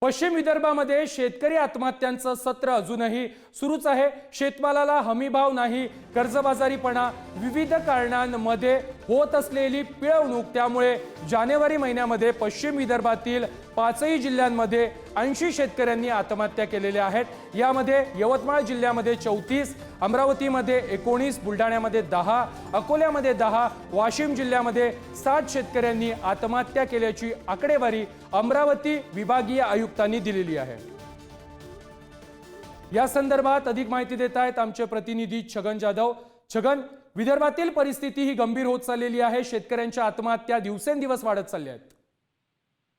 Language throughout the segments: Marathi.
पश्चिम विदर्भामध्ये शेतकरी आत्महत्यांचं सत्र अजूनही सुरूच आहे। शेतमालाला हमीभाव नाही, कर्जबाजारीपणा, विविध कारणांमध्ये होत असलेली पिळवणूक, त्यामुळे जानेवारी महिन्यामध्ये पश्चिम विदर्भातील 5ही जिल्ह्यांमध्ये 80 शेतकऱ्यांनी आत्महत्या केलेल्या आहेत। यामध्ये यवतमाळ जिल्ह्यामध्ये 34, अमरावतीमध्ये 19, बुलढाण्यामध्ये 10, अकोल्यामध्ये 10, वाशिम जिल्ह्यामध्ये 7 शेतकऱ्यांनी आत्महत्या केल्याची आकडेवारी अमरावती विभागीय आयुक्तांनी दिलेली आहे। या संदर्भात अधिक माहिती देत आहेत आमचे प्रतिनिधी छगन जाधव। छगन, विदर्भातील परिस्थिती ही गंभीर होत चाललेली आहे, शेतकऱ्यांच्या आत्महत्या दिवसेंदिवस वाढत चालल्या आहेत।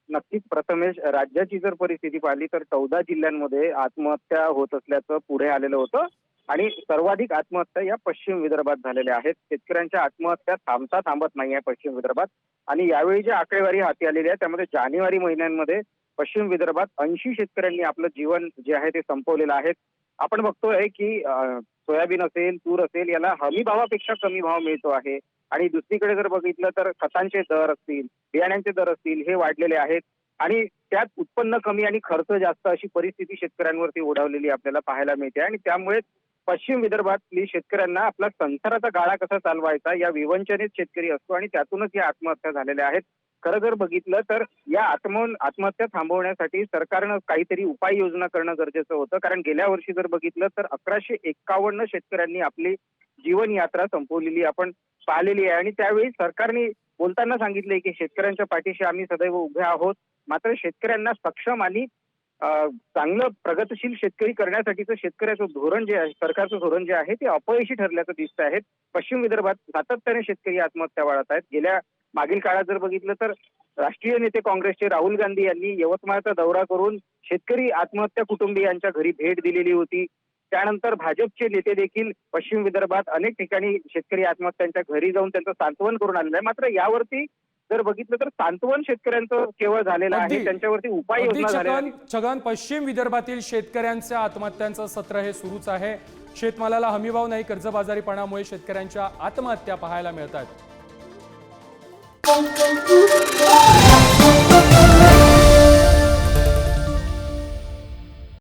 नक्कीच प्रथमेश, राज्याची जर परिस्थिती पाहिली तर 14 जिल्ह्यांमध्ये आत्महत्या होत असल्याचं पुढे आलेलं होतं आणि सर्वाधिक आत्महत्या या पश्चिम विदर्भात झालेल्या आहेत। शेतकऱ्यांच्या आत्महत्या थांबत नाही आहे पश्चिम विदर्भात आणि यावेळी जी आकडेवारी हाती आलेली आहे त्यामध्ये जानेवारी महिन्यांमध्ये पश्चिम विदर्भात 80 शेतकऱ्यांनी आपलं जीवन जे आहे ते संपवलेलं आहे। आपण बघतोय की सोयाबीन असेल, तूर असेल याला हमी भावापेक्षा कमी भाव मिळतो आहे आणि दुसरीकडे जर बघितलं तर खतांचे दर असतील, बियाण्यांचे दर असतील हे वाढलेले आहेत आणि त्यात उत्पन्न कमी आणि खर्च जास्त अशी परिस्थिती शेतकऱ्यांवरती ओढावलेली आपल्याला पाहायला मिळते आणि त्यामुळे पश्चिम विदर्भातली शेतकऱ्यांना आपला संसाराचा गाळा कसा चालवायचा या विवंचनेत शेतकरी असतो आणि त्यातूनच या आत्महत्या झालेल्या आहेत। खरं जर बघितलं तर या आत्महत्या थांबवण्यासाठी सरकारनं काहीतरी उपाययोजना करणं गरजेचं होतं, कारण गेल्या वर्षी जर बघितलं तर 1151 शेतकऱ्यांनी आपली जीवन यात्रा संपवलेली आपण पाहिलेली आहे आणि त्यावेळी सरकारने बोलताना सांगितले की शेतकऱ्यांच्या पाठीशी आम्ही सदैव उभे आहोत, मात्र शेतकऱ्यांना सक्षम आणि चांगलं प्रगतशील शेतकरी करण्यासाठीचं शेतकऱ्याचं धोरण जे आहे, सरकारचं धोरण जे आहे ते अपयशी ठरल्याचं दिसत आहे। पश्चिम विदर्भात सातत्याने शेतकरी आत्महत्या वाढत आहेत। गेल्या मागील काळात जर बघितलं तर राष्ट्रीय नेते काँग्रेसचे राहुल गांधी यांनी यवतमाळचा दौरा करून शेतकरी आत्महत्या कुटुंबियांच्या घरी भेट दिलेली होती। त्यानंतर भाजपचे नेते देखील पश्चिम विदर्भात अनेक ठिकाणी शेतकरी आत्महत्यांच्या घरी जाऊन त्यांचं सांत्वन करून आलेलं आहे, मात्र यावरती जर बघितलं तर सांत्वन शेतकऱ्यांचं केवळ झालेलं आहे, त्यांच्यावरती उपाययोजना झालेल्या आहेत। छगन, पश्चिम विदर्भातील शेतकऱ्यांच्या आत्महत्यांचं सत्र हे सुरूच आहे। शेतमालाला हमीभाव नाही, कर्जबाजारीपणामुळे शेतकऱ्यांच्या आत्महत्या पाहायला मिळतात।